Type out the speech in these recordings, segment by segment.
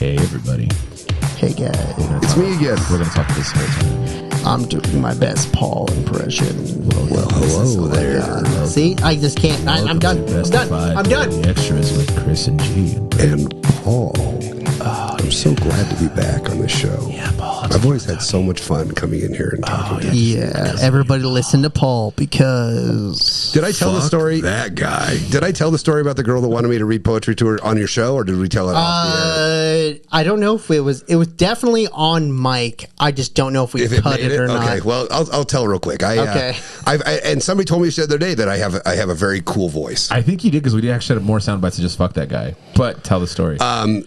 Hey, everybody. Hey, guys. It's me again. We're going to talk this whole time. I'm doing my best Paul impression. Well, hello there. See, I just can't. I'm done. I'm done. I'm done. The extras with Chris and G. And Paul. I'm so glad to be back on the show. Yeah, Paul. I've always had so much fun coming in here and talking to you. Yeah, everybody listen to Paul because... Did I tell the story? That guy. Did I tell the story about the girl that wanted me to read poetry to her on your show, or did we tell it off the air? I don't know if it was definitely on mic. I just don't know if we cut it or not. Okay, well, I'll tell real quick. Okay. And somebody told me the other day that I have a very cool voice. I think you did because we did actually have more sound bites to just fuck that guy. But tell the story.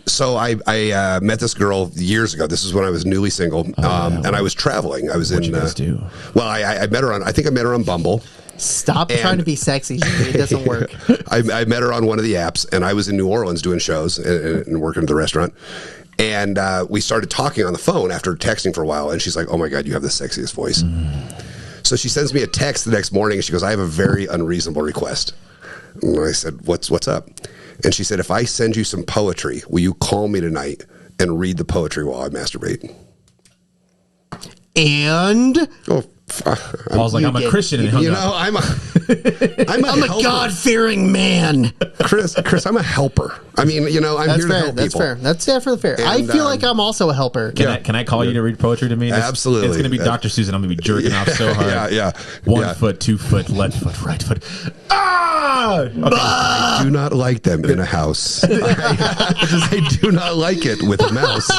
So I met this girl years ago. This is when I was newly single, and I was traveling. I was What'd you guys do? Well, I met her on. I think I met her on Bumble. Stop trying to be sexy. It doesn't work. I met her on one of the apps, and I was in New Orleans doing shows and working at the restaurant. And we started talking on the phone after texting for a while, and she's like, "Oh my God, you have the sexiest voice." So she sends me a text the next morning, and she goes, "I have a very unreasonable request." And I said, "What's up?" And she said, "If I send you some poetry, will you call me tonight and read the poetry while I masturbate?" And Paul's like, I'm a Christian. And you know, I'm a God-fearing man. Chris, I'm a helper. I mean, you know, I'm That's here fair. to help That's people. fair. That's definitely fair. I And, feel like I'm also a helper. Can I call you to read poetry to me? Absolutely. It's going to be Dr. Susan. I'm going to be jerking off so hard. Yeah. 1 foot, 2 foot, left foot, right foot. Ah! Okay. I do not like them in a house. I do not like it with a mouse.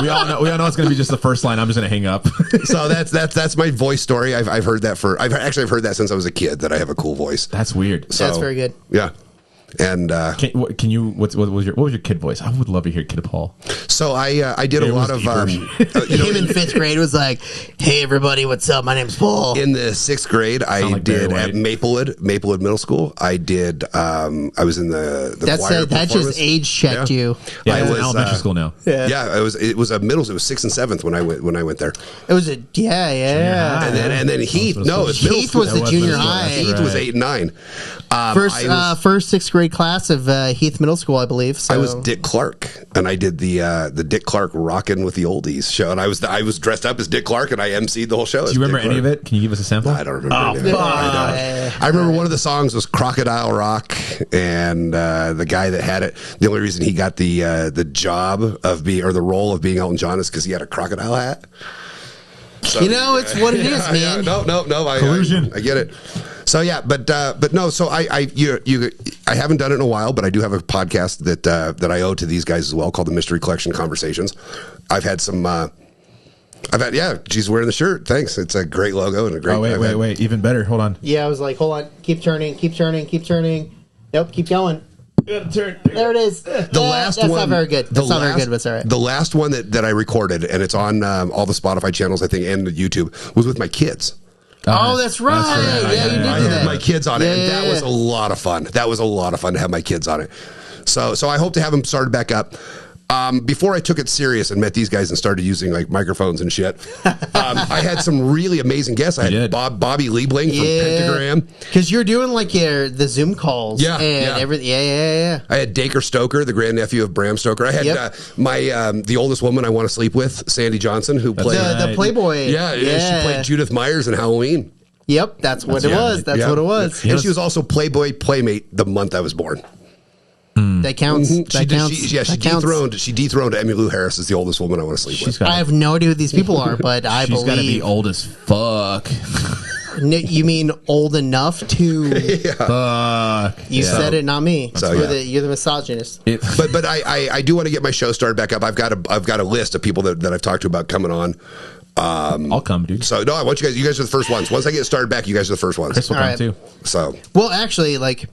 We all know it's going to be just the first line. I'm just going to hang up. So that's my voice story. I've heard that I've heard that since I was a kid, that I have a cool voice. That's weird. So, That's very good. Yeah. And Can you? What was your kid voice? I would love to hear Kid Paul. so I did a lot of Him in 5th grade was like, "Hey everybody, what's up? My name's Paul." in the 6th grade. I like Barry did White. at Maplewood Middle School. I did. I was in the choir That just performance. age checked you. Yeah, I it's was, in elementary school now. Yeah, it was a middle. It was 6th and 7th when I went there. It was a yeah. And then Heath. No, it was middle Heath school. was the junior high. Heath was 8 and 9. First 6th grade class of Heath Middle School, I believe. So. I was Dick Clark, and I did the Dick Clark Rockin' with the Oldies show, and I was dressed up as Dick Clark, and I emceed the whole show. Do you remember any of it? Can you give us a sample? I don't remember. Any of it. I remember one of the songs was Crocodile Rock, and the guy that had it, the only reason he got the job of being, or the role of being Elton John, is because he had a crocodile hat. So, it's what it is, man. No. Collusion. I get it. So yeah, but no. So I haven't done it in a while, but I do have a podcast that I owe to these guys as well, called the Mystery Collection Conversations. I've had some. She's wearing the shirt. Thanks. It's a great logo and a great. Oh wait. Even better. Hold on. Yeah, I was like, hold on, keep turning. Nope, keep going. Turn. There it is. The last that's one. not very good. That's not very good, but it's all right. The last one that I recorded, and it's on all the Spotify channels, I think, and YouTube, was with my kids. Oh, that's right. Yeah, you did I do had that. my kids on it, and that Yeah. was a lot of fun. That was a lot of fun to have my kids on it. So I hope to have them started back up. Before I took it serious and met these guys and started using like microphones and shit, I had some really amazing guests. I had Bobby Liebling from Pentagram. Because you're doing like the Zoom calls. Yeah, and everything. Yeah. I had Dacre Stoker, the grandnephew of Bram Stoker. I had the oldest woman I want to sleep with, Sandy Johnson, who played The Playboy. Yeah, she played Judith Myers in Halloween. Yep, that's what it was. That's what it was. And she was also Playboy Playmate the month I was born. That counts. That counts. She dethroned Emmylou Harris as the oldest woman I want to sleep with. I have no idea who these people are, but I believe she's got to be old as fuck. You mean old enough to? You said it, not me. So, you're the misogynist. But I do want to get my show started back up. I've got a list of people that I've talked to about coming on. I'll come, dude. So no, I want you guys. You guys are the first ones. Once I get started back, you guys are the first ones. Chris will come too. So well, actually, like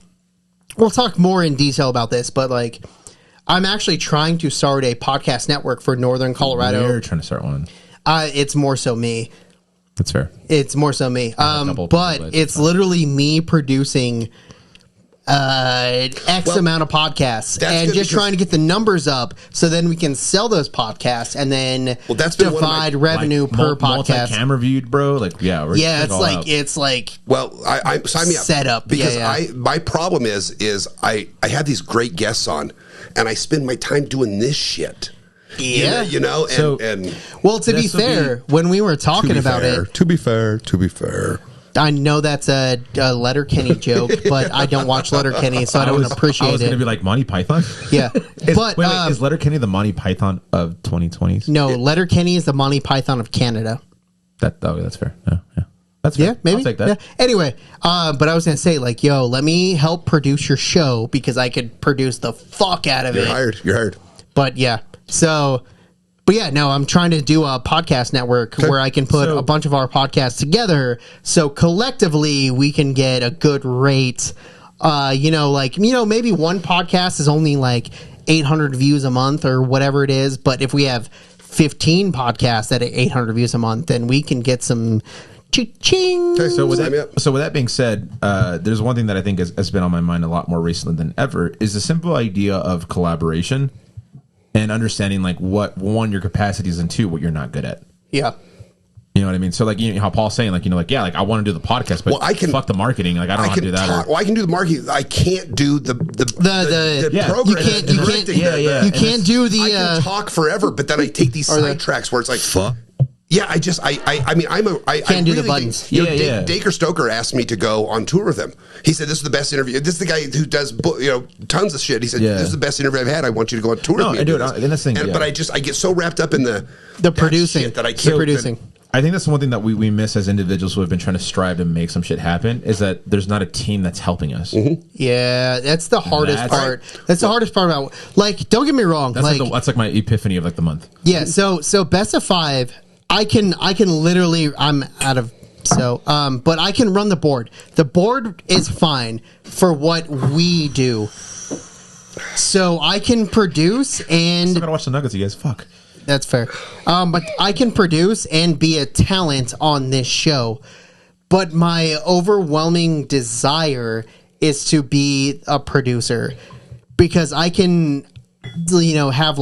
we'll talk more in detail about this, but like I'm actually trying to start a podcast network for Northern Colorado. You're trying to start one. It's more so me. That's fair. It's more so me. But it's literally me producing X amount of podcasts and just trying to get the numbers up so then we can sell those podcasts and then divide revenue per podcast. Multi-camera viewed, bro. Like, it's like well, I sign me up set up because my problem is I have these great guests on and I spend my time doing this shit. Yeah. You know, and well, to be fair, when we were talking about it, to be fair. I know that's a Letterkenny joke, but I don't watch Letterkenny, so I don't appreciate it. I was going to be like Monty Python. Yeah. But wait, is Letterkenny the Monty Python of 2020s? No, Letterkenny is the Monty Python of Canada. That's fair. Yeah. That's fair. Yeah, maybe. I'll take that. Yeah. Anyway, but I was going to say, like, yo, let me help produce your show because I could produce the fuck out of it. You're hired. But yeah, but yeah, no, I'm trying to do a podcast network where I can put a bunch of our podcasts together so collectively we can get a good rate. Maybe one podcast is only like 800 views a month or whatever it is. But if we have 15 podcasts at 800 views a month, then we can get some cha-ching. Okay, So with that being said, there's one thing that I think has been on my mind a lot more recently than ever is the simple idea of collaboration. And understanding like what one your capacity is and two what you're not good at. Yeah. You know what I mean? So like how Paul's saying like I want to do the podcast, but fuck the marketing. Like I don't want to do that. I can do the marketing. I can't do the program. You can't do the. I can talk forever, but then I take these sidetracks where it's like fuck. Yeah, I can't do the buttons. Dacre Stoker asked me to go on tour with him. He said, "This is the best interview." This is the guy who does tons of shit. He said, "This is the best interview I've had. I want you to go on tour with me." But I get so wrapped up in the producing that I can't. Producing. I think that's one thing that we miss as individuals who have been trying to strive to make some shit happen is that there's not a team that's helping us. Mm-hmm. Yeah, that's the hardest part. That's the hardest part about don't get me wrong. That's like my epiphany of like the month. Yeah, so best of 5. I can literally I'm out of but I can run the board. The board is fine for what we do. So I can produce and I gotta watch the Nuggets, you guys. Fuck. That's fair. But I can produce and be a talent on this show. But my overwhelming desire is to be a producer because I can have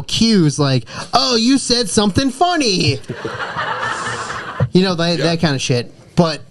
cues like, oh, you said something funny. That kind of shit. But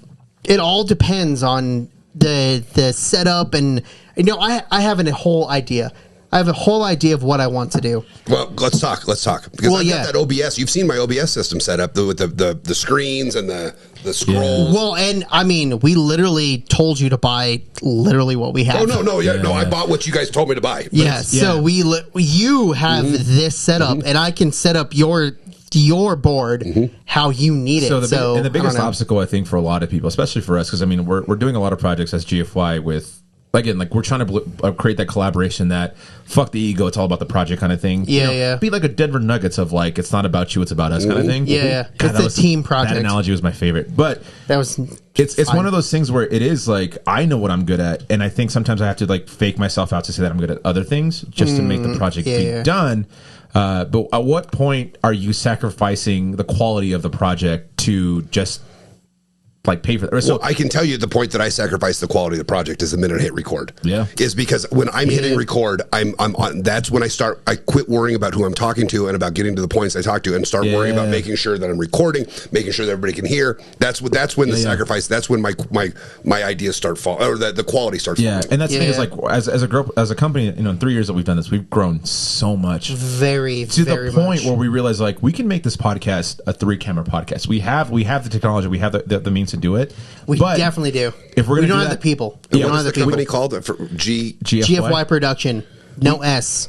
it all depends on the setup and I have a whole idea. I have a whole idea of what I want to do. Well, let's talk. Because I've got that OBS. You've seen my OBS system set up with the screens and the scrolls. Well, and I mean, we literally told you to buy literally what we have. Oh, no. I bought what you guys told me to buy. So you have this set up, and I can set up your board how you need it. So the biggest obstacle, I think, for a lot of people, especially for us, because I mean, we're doing a lot of projects as GFY with. Again, like we're trying to create that collaboration that fuck the ego, it's all about the project kind of thing. Yeah. Be like a Denver Nuggets of like it's not about you, it's about us kind of thing. Yeah. It's a team project. That analogy was my favorite, but it's one of those things where it is like I know what I'm good at, and I think sometimes I have to like fake myself out to say that I'm good at other things just to make the project be done. But at what point are you sacrificing the quality of the project to just like pay for that? So I can tell you the point that I sacrifice the quality of the project is the minute I hit record. Yeah. Is because when I'm hitting record, I'm on, that's when I quit worrying about who I'm talking to and about getting to the points I talk to and start worrying about making sure that I'm recording, making sure that everybody can hear. That's when the sacrifice, that's when my ideas start falling, or the quality starts falling. And that's the thing is like as a company, in 3 years that we've done this, we've grown so much. Very the point where we realize like we can make this podcast a 3-camera podcast. We have the technology, we have the means to do it. We definitely do. If we don't have the people. We don't have the company called GFY Production. No S.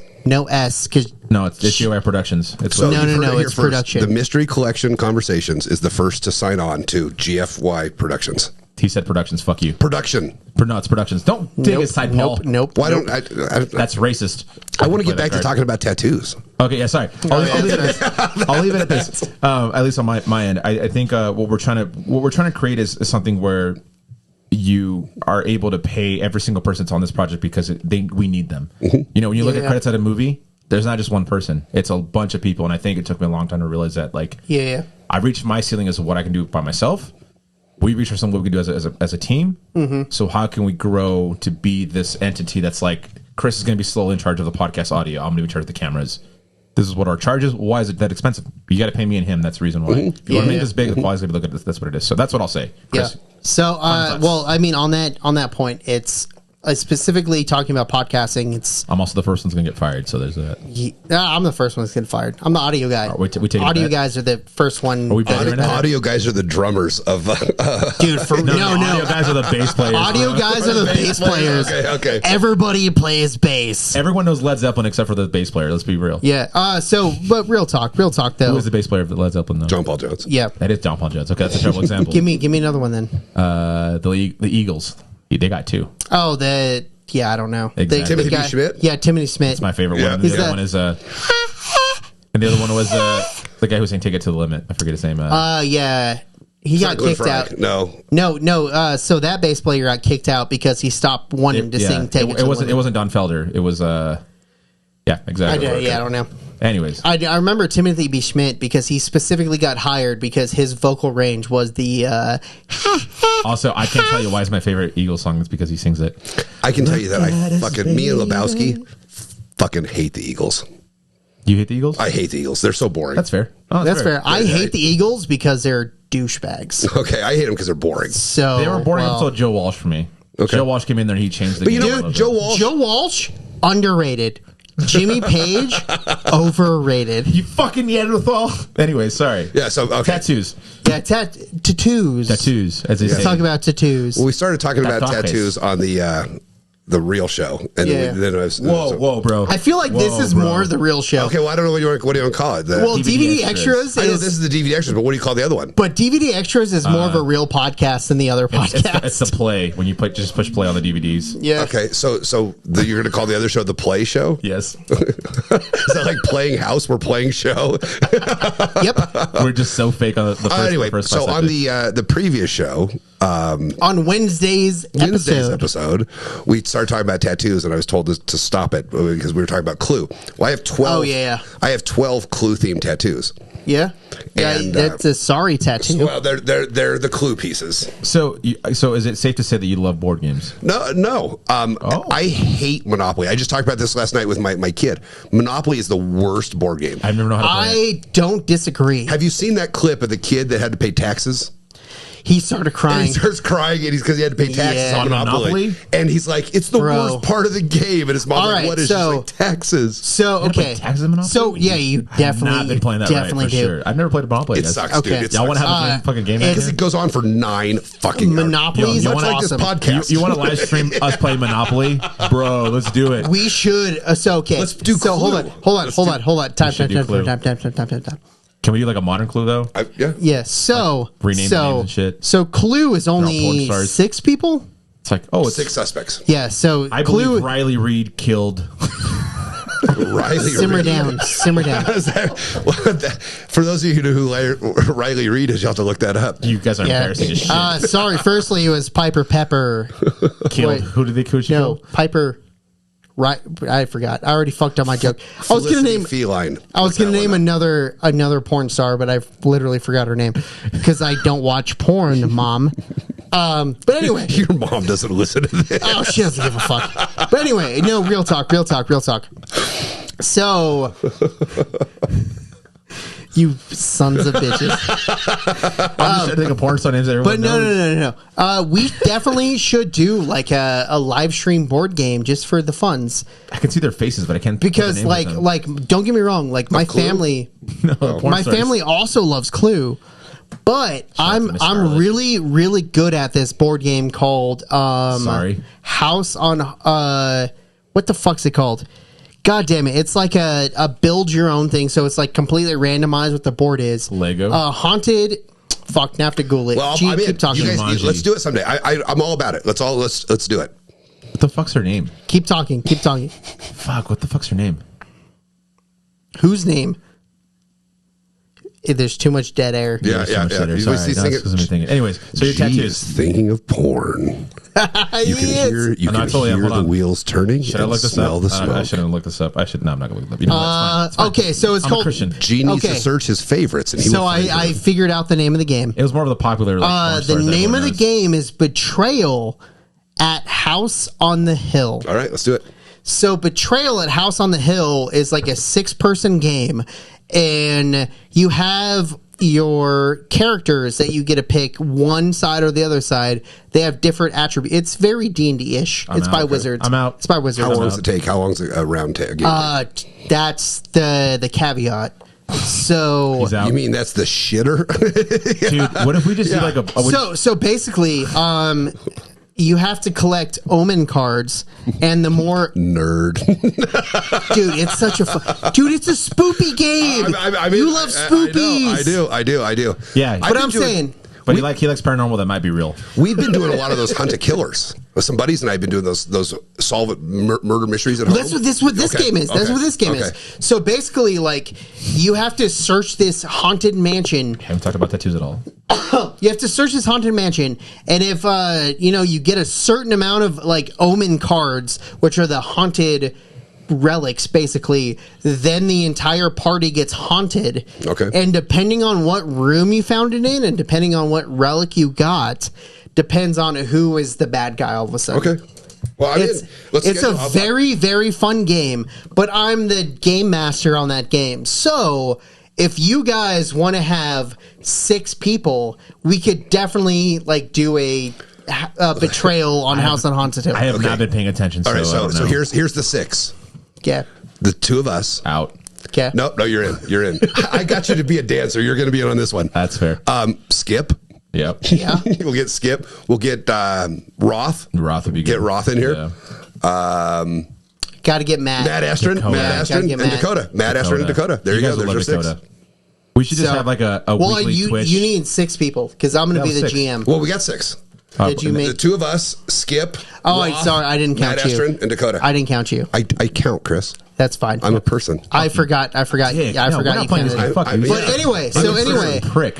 Cause no, it's GFY Productions. It's it's production. The Mystery Collection Conversations is the first to sign on to GFY Productions. He said productions. Fuck you. Production. No, it's productions. Don't dig his side, Paul. Nope. Why don't I? That's racist. I want to get back to talking about tattoos. Okay, yeah, sorry. I'll leave it at this. I'll leave it at this. At least on my end, I think what we're trying to create is something where you are able to pay every single person that's on this project because we need them. When you look at credits at a movie, there's not just one person; it's a bunch of people. And I think it took me a long time to realize that. Like, I reached my ceiling as to what I can do by myself. We reach for something we can do as a team. So how can we grow to be this entity that's like Chris is going to be slowly in charge of the podcast audio. I'm going to be in charge of the cameras. This is what our charge is. Why is it that expensive? You got to pay me and him. That's the reason why. If you want to make this big, the quality's going to be look at this. That's what it is. So that's what I'll say. Chris, So, well, I mean, on that point, it's specifically talking about podcasting, it's I'm also the first one's gonna get fired, so there's that. I'm the first one that's getting fired. I'm the audio guy. We taking audio that? guys are the first one. Are we betting right now? Audio guys are the drummers of. Dude, no. Audio guys are the bass players. Audio guys are the bass players. Okay. Everybody plays bass. Everyone knows Led Zeppelin except for the bass player. Let's be real. Yeah. But real talk though. Who is the bass player of Led Zeppelin though? John Paul Jones. Yeah. That is John Paul Jones. Okay, that's a terrible example. Give me another one then. The Eagles. They got two. Oh, I don't know. Exactly. Timothy B. Schmidt? Yeah, Timothy Schmidt. It's my favorite Yeah. one. The Is other that- one is and the other one was the guy who sang "Take It to the Limit." I forget his name. Yeah. He got Glenn kicked Frey. out. No. So that bass player got kicked out because he stopped wanting to sing "Take It to the It Limit." wasn't Don Felder. It was yeah, exactly. I don't know. Anyways, I remember Timothy B. Schmidt because he specifically got hired because his vocal range was the. also I can't tell you why it's my favorite Eagles song. It's because he sings it. I can tell you that me and Lebowski fucking hate the Eagles. You hate the Eagles? I hate the Eagles. They're so boring. That's fair. Oh, That's fair. I Yeah, hate the Eagles because they're douchebags. Okay, I hate them because they're boring. So They were boring well, until Joe Walsh for me. Okay. Joe Walsh came in there and he changed the But game. you a know little what? bit. Joe Walsh. Joe Walsh underrated. Jimmy Page overrated. You fucking Neanderthal. Anyway, sorry. Yeah, so, okay. Tattoos. Yeah, tattoos. Tattoos, as they Let's say. talk about tattoos. Well, we started talking about Tatuajes. tattoos on the real show. And Yeah. then it was, Whoa, bro. I feel like this is more the real show. Okay, well, I don't know what do you want to call it. Well, DVD DVD extras I know is, this is the DVD extras, but what do you call the other one? but DVD extras is more of a real podcast than the other podcast. It's the play when you just push play on the DVDs. Yeah. Okay, so you're going to call the other show the Play Show? Yes. Is that like playing house? We're playing show. Yep. We're just so fake on the first. Anyway, the first so on the previous show, On Wednesday's episode, we started talking about tattoos, and I was told to stop it because we were talking about Clue. Well, I have 12. Oh, yeah. I have 12 Clue themed tattoos. Yeah. Yeah, And, that's a sorry tattoo. Well, they're the Clue pieces. So is it safe to say that you love board games? No. I hate Monopoly. I just talked about this last night with my kid. Monopoly is the worst board game. I've never known how to play it. I don't disagree. Have you seen that clip of the kid that had to pay taxes? He started And crying. he starts crying, and because he had to pay taxes Yeah. on Monopoly. Monopoly? And he's like, "It's the Bro. worst part of the game." And his mom's All like, right, "What is?" so- She's like, "Taxes." So You okay, play taxes in Monopoly? so yeah, you definitely Not been playing that definitely right for do. sure. I've never played a Monopoly. It guys. sucks, Okay. dude. It Y'all want to sucks. have a fucking game? it's- Because it goes on for 9 fucking hours. Monopoly is You Much wanna- like awesome. this podcast. You want to live stream us play Monopoly, bro? Let's do it. We should. So okay, Let's do So Clue. hold Let's do- on. Time. should do Clue. Can we do like a modern Clue though? Yeah. Yeah. So rename the names and shit. So Clue is porn only stars. 6 people. It's like it's 6 suspects. Yeah. So I Clue. believe Riley Reid killed. Riley Simmer Reid. down. Simmer down. Is that- for those of you who know who Riley Reid is, you'll have to look that up. You guys are Yeah. embarrassing as shit. Sorry. Firstly, it was Piper Pepper. Killed. wait. Who did they kill? No, Piper. Right. I forgot. I already fucked up my joke. I was gonna Felicity name. Feline. I was going to name another porn star, but I literally forgot her name because I don't watch porn, Mom. But anyway, Your mom doesn't listen to this. oh, she doesn't give a fuck. But anyway, no, real talk. So, you sons of bitches. I'm just trying to think of porn star names. That But everyone knows. no. We definitely should do like a live stream board game just for the funds I can see their faces, but I can't. put the because names of them. don't get me wrong, like my Clue? family. no, porn My stars. family also loves Clue, but to I'm Miss Scarlett. really good at this board game called Sorry. House on what the fuck's it called? God damn it! It's like a build your own thing, so it's like completely randomized what the board is. Lego? Haunted. Fuck, now I have to Google it. Well, Gee, I'm in. keep talking. You guys, Jumanji. let's do it someday. I'm all about it. Let's do it. What the fuck's her name? Keep talking. Fuck. What the fuck's her name? Whose name? There's too much dead air. Yeah. Sorry, You no, see that's singing- 'cause of me thinking. Anyways, so your She is tattoos. thinking of porn. You can hear No, I totally am. hear Hold the on. wheels turning Should I and look this smell up? the smoke. I shouldn't look this up. I should. No, I'm not gonna look it up. You know, what? It's fine. Okay, so it's I'm a called. Christian. G needs Okay. to search his favorites, and he So will find I them. figured out the name of the game. It was more of the popular. Like, porn The stars that name of everyone the knows. game is Betrayal at House on the Hill. All right, let's do it. So Betrayal at House on the Hill is like a 6-person game, and you have your characters that you get to pick one side or the other side. They have different attributes. It's very D&D-ish. It's by Wizards. I'm out. It's by Wizards. How long does it take? How long is a round take? That's the caveat. So He's out. You mean that's the shitter? Dude, what if we just do like so basically, you have to collect omen cards, and the more Nerd. dude, it's such a dude, it's a spoopy game. I mean, you love spoopies. I do. Yeah. But I'm saying, But he likes paranormal that might be real. We've been doing a lot of those hunt a killers. Some buddies and I have been doing those solve it murder mysteries at home. that's what this game is. That's what this game is. So basically, like, you have to search this haunted mansion. Haven't talked about tattoos at all. You have to search this haunted mansion, and if you get a certain amount of like omen cards, which are the haunted relics, basically, then the entire party gets haunted. Okay. And depending on what room you found it in, and depending on what relic you got, depends on who is the bad guy all of a sudden. Okay. Well, I mean, it's a very, very fun game, but I'm the game master on that game. So if you guys want to have 6 people, we could definitely like do a betrayal on House on Haunted Hill. I have not been paying attention. All right, so so here's the 6. Yeah. The 2 of us. Out. Okay. No, you're in. You're in. I got you to be a dancer. You're going to be in on this one. That's fair. Skip. Yep. Yeah. We'll get Skip. We'll get Roth. Roth would be good. Get Roth in here. Yeah. Got to get Matt. Matt Astron. Dakota. Matt Astron and Dakota. Matt Astron and Dakota. There you go. There's your 6. We should just have like a weekly Twitch. You need 6 people because I'm going to be the 6. GM. Well, we got 6. Did you make The 2 of us, Skip. Oh, Roth, sorry, I didn't count Matt you. Astron and Dakota. I didn't count you. I count, Chris. That's fine. I'm a person. I forgot. Yeah, I no, we're forgot not you playing counted. this game. Fuck you. But anyway, prick.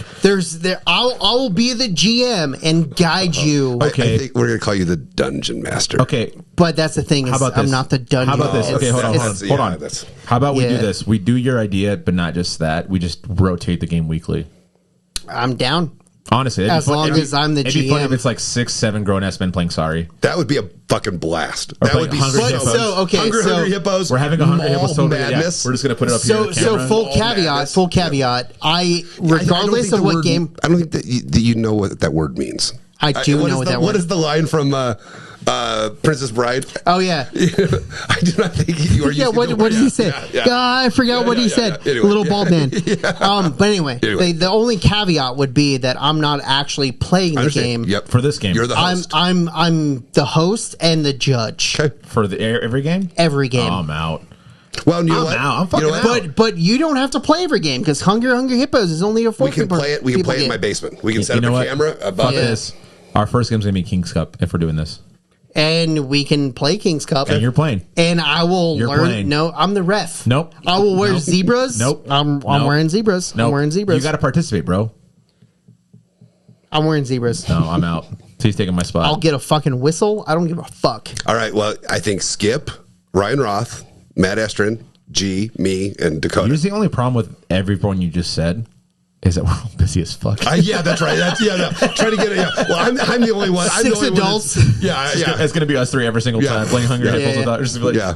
I will be the GM and guide you. Okay. I think we're going to call you the dungeon master. Okay. But that's the thing is, How about this? I'm not the dungeon. How about this? Okay, hold on. How about we do Yeah. this? We do your idea, but not just that. We just rotate the game weekly. I'm down. Honestly, it'd be As fun- long it'd be- as I'm the it'd be fun GM. if it's like 6, 7 grown ass men playing Sorry. That would be a fucking blast. Or That would be Hungry so Hippos. So, okay, Hungry so- Hippos. We're having a Hungry Mall Hippos. Yeah, madness. we're just gonna put it up here. on the So camera. full All caveat. madness. Full caveat. I Regardless don't of what think game, I don't think that you know what that word means. I do know what that What word. is the line from Princess Bride? Oh yeah. I do not think you are. Yeah, using what the did word. he say? I forgot what he said. Anyway, Little bald man. But anyway, Anyway. the only caveat would be that I'm not actually playing the game. Yep. For this game. You're the host. I'm the host and the judge. Okay. For every game. Every game. Oh, I'm out. Well, you know I'm what? out. I'm fucking you know what? out. But you don't have to play every game because Hungry Hippos is only a 4 We can people. play it. We can people play it in game. my basement. We can set You up know a what? camera above Fuck it. this. Our first game's gonna be King's Cup if we're doing this. And we can play King's Cup. And you're playing. And I will You're learn. playing. No, I'm the ref. Nope. I will wear Nope. zebras. Nope. I'm Nope. wearing zebras. No, I'm wearing zebras. You got to participate, bro. I'm wearing zebras. No, I'm out. He's taking my spot. I'll get a fucking whistle. I don't give a fuck. All right. Well, I think Skip, Ryan Roth, Matt Estrin, G, me, and Dakota. Here's the only problem with everyone you just said is that we're all busy as fuck. Yeah, that's right. Trying to get it. Yeah. Well, I'm the only one. I'm the 6 only one adults. yeah. It's gonna be us 3 every single Yeah. time playing Hungry Yeah. Hippos Yeah. without just be like, Yeah.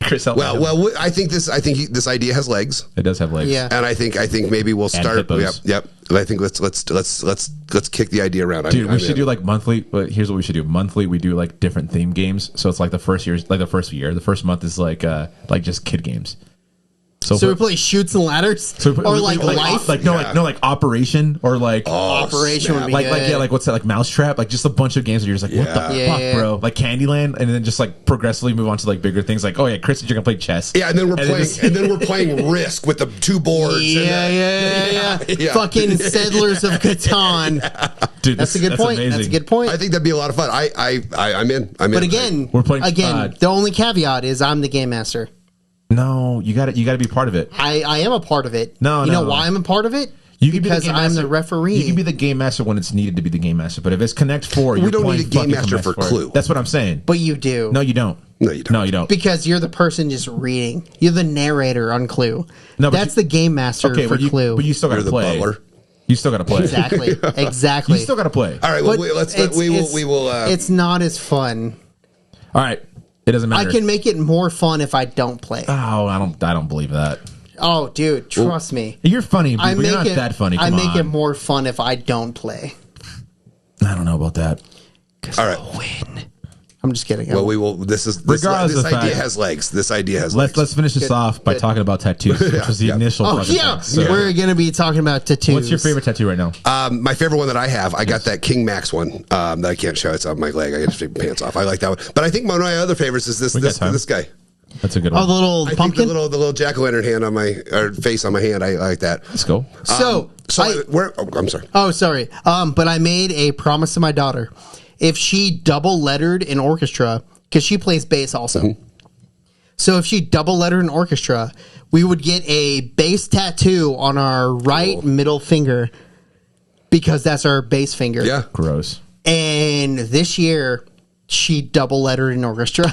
Chris, help me. Well. I think this idea has legs, It does have legs. Yeah. and I think maybe we'll start. hippos. Yep. I think let's kick the idea around. Dude, we should do like monthly. Here's what we should do. Monthly, we do like different theme games. So it's like the first month is like just kid games. So we play shoots and ladders, or like life, like Operation or like Operation would be good. like what's that, like Mousetrap, like just a bunch of games where you're just like, what the fuck, bro? Like Candyland, and then just like progressively move on to like bigger things, like, oh yeah, Chris, you're gonna play chess. Yeah, and then we're playing Risk with the 2 boards. Yeah. Fucking Settlers of Catan. Dude, That's a good point. amazing. That's a good point. I think that'd be a lot of fun. I'm in. But again, We're playing the only caveat is I'm the game master. No, you got to be part of it. I am a part of it. No, you know why I'm a part of it? Because I'm the referee. You can be the game master when it's needed to be the game master. But if it's Connect 4, We don't need a game master for Connect 4. Clue. That's what I'm saying. But you do. No, you don't. No, you don't. No, you don't. Because you're the person just reading. You're the narrator on Clue. No, but that's the game master for Clue. But you still got to You're the play. butler. You still got to play. Exactly. You still got to play. All right. Well, But we will. It's not as fun. All right. It doesn't matter. I can make it more fun if I don't play. Oh, I don't believe that. Oh, dude, trust me. You're funny, but you're not that funny. I Come make on. it more fun if I don't play. I don't know about that. All right. I'll win. I'm just kidding. Well, we will. This Regardless of idea fact- has legs. This idea has legs. Let's finish this off by talking about tattoos, which was the initial. Oh, fucking yeah. thing. So, We're going to be talking about tattoos. what's your favorite tattoo right now? My favorite one that I have, I got that King Max one that I can't show. It's on my leg. I got to take my pants off. I like that one. But I think one of my other favorites is this guy. That's a good Oh, one. the little I think pumpkin? the little jack-o'-lantern hand on my face on my hand. I like that. Let's go. I'm sorry. Oh, sorry. But I made a promise to my daughter. If she double lettered in orchestra, because she plays bass also. Mm-hmm. So if she double lettered in orchestra, we would get a bass tattoo on our right middle finger because that's our bass finger. Yeah. Gross. And this year, she double lettered in orchestra.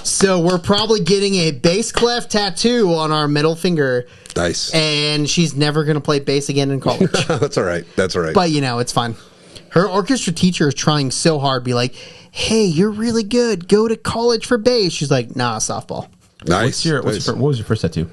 So we're probably getting a bass clef tattoo on our middle finger. Nice. And she's never going to play bass again in college. That's all right. That's all right. But, it's fine. Her orchestra teacher is trying so hard to be like, hey, you're really good. Go to college for bass. She's like, nah, softball. Nice. What was your first tattoo?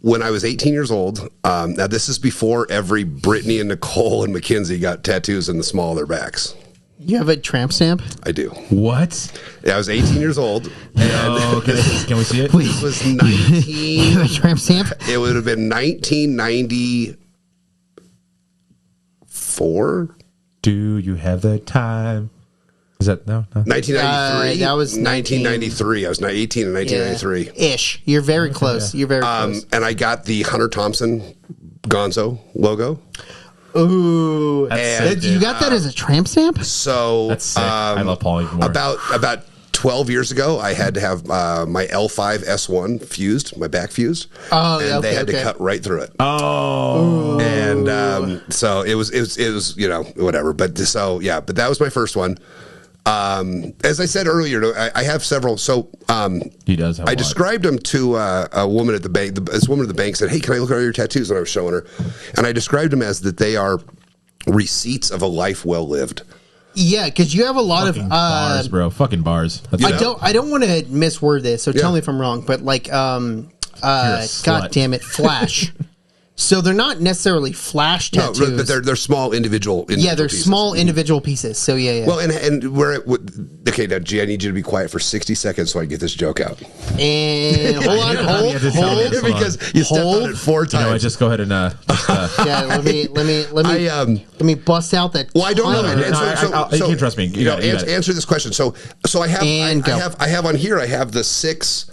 When I was 18 years old, now this is before every Brittany and Nicole and Mackenzie got tattoos in the small of their backs. You have a tramp stamp? I do. What? Yeah, I was 18 years old. Oh, can we see it? This was 19. You have a tramp stamp? It would have been 1994. Do you have the time? Is that no? 1993. That was 1993. I was 18 in 1993. Ish. You're very close. You're very close. And I got the Hunter Thompson Gonzo logo. Ooh. That's You got that as a tramp stamp? So That's sick. I love Paul even more. About 12 years ago, I had to have my L5 S1 fused, my back fused. Oh, and okay, they had to okay. cut right through it. Oh. And so it was whatever. But but that was my first one. As I said earlier, I have several. So He does have a I lot. described them to a woman at the bank. This woman at the bank said, "Hey, can I look at all your tattoos?" When I was showing her, and I described them as that they are receipts of a life well lived. Yeah, because you have a lot Fucking of bars, bro. Fucking bars. That's I don't want to misword this, so tell Yeah. me if I'm wrong, but like slut. God damn it, Flash. So they're not necessarily Flash tattoos. No, but they're small individual they're pieces. small individual pieces. So yeah. Well, and okay, now G, I need you to be quiet for 60 seconds so I can get this joke out. And hold on, Yeah, you have to tell me hold. this one. Because you stepped on it 4 times. I just go ahead and Yeah, let me bust out that. Well, I don't know. timer. And you can trust me. You got it. Answer this question. So I have And go. I have on here. I have the 6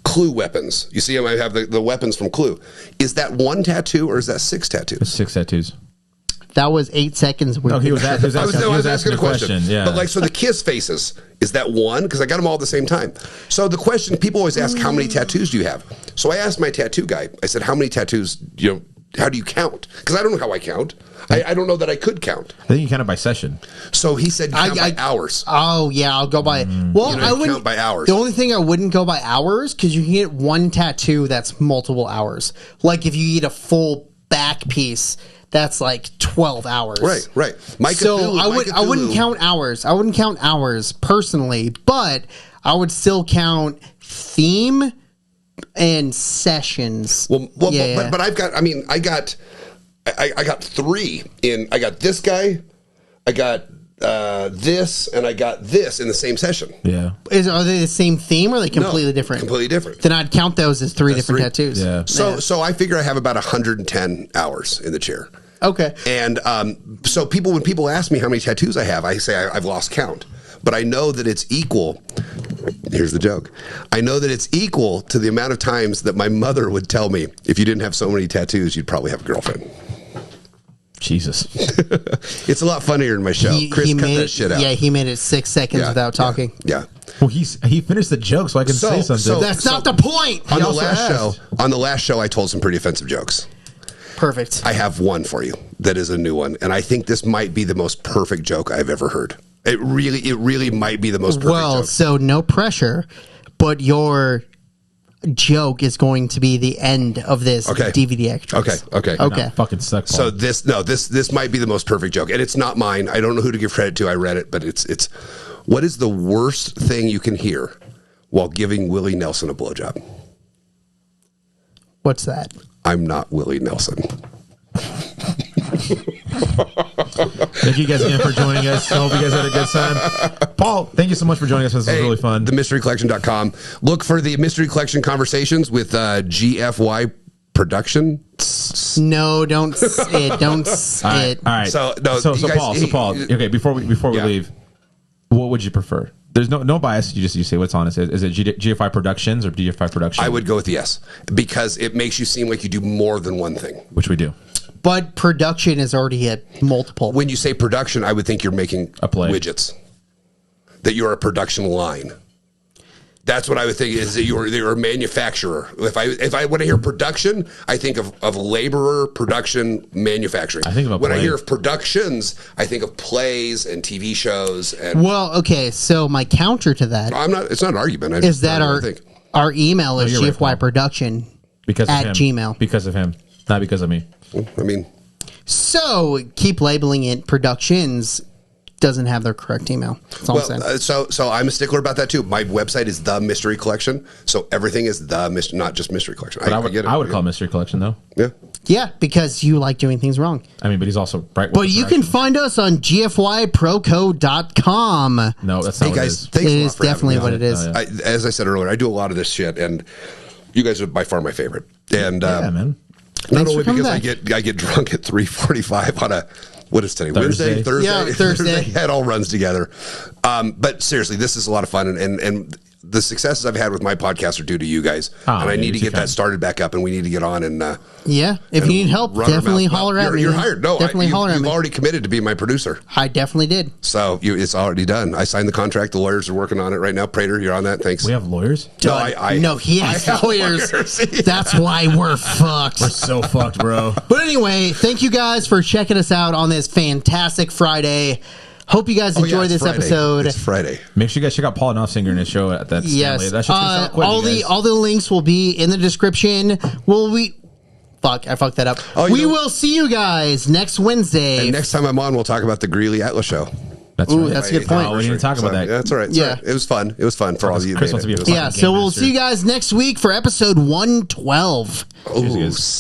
Clue weapons. You see them? I have the weapons from Clue. Is that 1 tattoo or is that 6 tattoos? 6 tattoos. That was 8 seconds. No, he was asking asking a question. Yeah. But so the kiss faces, is that 1? Because I got them all at the same time. So the question, people always ask, how many tattoos do you have? So I asked my tattoo guy, I said, how many tattoos, how do you count? Because I don't know how I count. I don't know that I could count. I think you count it by session. So he said count by hours. Oh yeah, I'll go by. Well, I wouldn't count by hours. The only thing I wouldn't go by hours because you can get 1 tattoo that's multiple hours. Like if you get a full back piece, that's like 12 hours. Right. I wouldn't count hours. I wouldn't count hours personally, but I would still count theme and sessions. But I've got. I got 3 in. I got this guy, I got this, and I got this in the same session. Yeah. Are they the same theme or are they completely different? Completely different. Then I'd count those as 3 different 3. tattoos. Yeah. So I figure I have about 110 hours in the chair. Okay. And so when people ask me how many tattoos I have, I say I've lost count. But I know that it's equal. Here's the joke. I know that it's equal to the amount of times that my mother would tell me, if you didn't have so many tattoos, you'd probably have a girlfriend. Jesus. It's a lot funnier in my show. Chris, cut that shit out. Yeah, he made it 6 seconds without talking. Yeah. Well, he finished the joke, so I can say something. That's not the point. On the last show, I told some pretty offensive jokes. Perfect. I have one for you that is a new one, and I think this might be the most perfect joke I've ever heard. It really might be the most perfect joke. So no pressure, but your joke is going to be the end of this DVD extras. Okay. Not fucking suck. Paul. So this might be the most perfect joke, and it's not mine. I don't know who to give credit to. I read it, but it's what is the worst thing you can hear while giving Willie Nelson a blowjob? What's that? I'm not Willie Nelson. Thank you guys again for joining us. I hope you guys had a good time. Paul, thank you so much for joining us. This was really fun. TheMysteryCollection.com. Look for the Mystery Collection Conversations with GFY Production. No, don't it. Don't it. All right. So Paul. Okay, before we leave, what would you prefer? There's no bias. You say what's honest. Is it GFI Productions or GFI Production? I would go with yes, because it makes you seem like you do more than one thing. Which we do. But production is already at multiple. When you say production, I would think you're making a play. Widgets. That you're a production line. That's what I would think, is that you're a manufacturer. If I when I hear production, I think of laborer, production, manufacturing. I think of a when play. I hear of productions, I think of plays and TV shows. And well, okay, so my counter to that it's not an argument. Is that our email is GFYProduction at Gmail. Because of him, not because of me. I mean, so keep labeling it productions. Doesn't have their correct email. That's all I'm saying. So I'm a stickler about that too. My website is The Mystery Collection, so everything is not just Mystery Collection. But I would call it Mystery Collection though. Yeah, because you like doing things wrong. I mean, but he's also right. But you can find us on GFYProco.com. No, that's not. Hey guys, it is definitely what it is. As I said earlier, I do a lot of this shit, and you guys are by far my favorite. And man. Not only because I get drunk at 3:45 on a. What is today? Thursday. Thursday? Yeah, Thursday. It all runs together. But seriously, this is a lot of fun. And the successes I've had with my podcast are due to you guys. And I need to get that started back up, and we need to get on and if you need help, definitely holler at me. You're hired. No, definitely holler at me. You've already committed to be my producer. I definitely did. So it's already done. I signed the contract. The lawyers are working on it right now. Prater, you're on that. Thanks. We have lawyers? No, he has lawyers. That's why we're fucked. We're so fucked, bro. But anyway, thank you guys for checking us out on this fantastic Friday. Hope you guys enjoyed this episode. It's Friday. Make sure you guys check out Paul Noffsinger and his show at that. Yes. That shit's all the links will be in the description. I fucked that up. We will see you guys next Wednesday. And next time I'm on, we'll talk about the Greeley Atlas show. That's right. That's a good point. We need to talk about that. Yeah, that's all right. All right. It was fun. It was fun for all of you. Chris wants to be a fucking game so we'll master. see you guys next week for episode 112.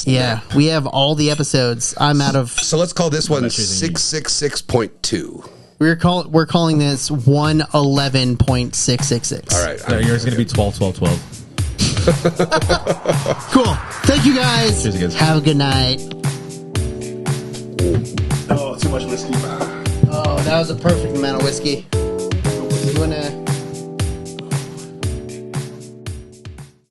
Yeah, we have all the episodes. I'm out of. So let's call this one 666.2. We're calling this 111.666. All right. Yours is going to be 12. Cool. Thank you guys. Cheers, guys. Have a good night. Oh, too much whiskey. Oh, that was a perfect amount of whiskey.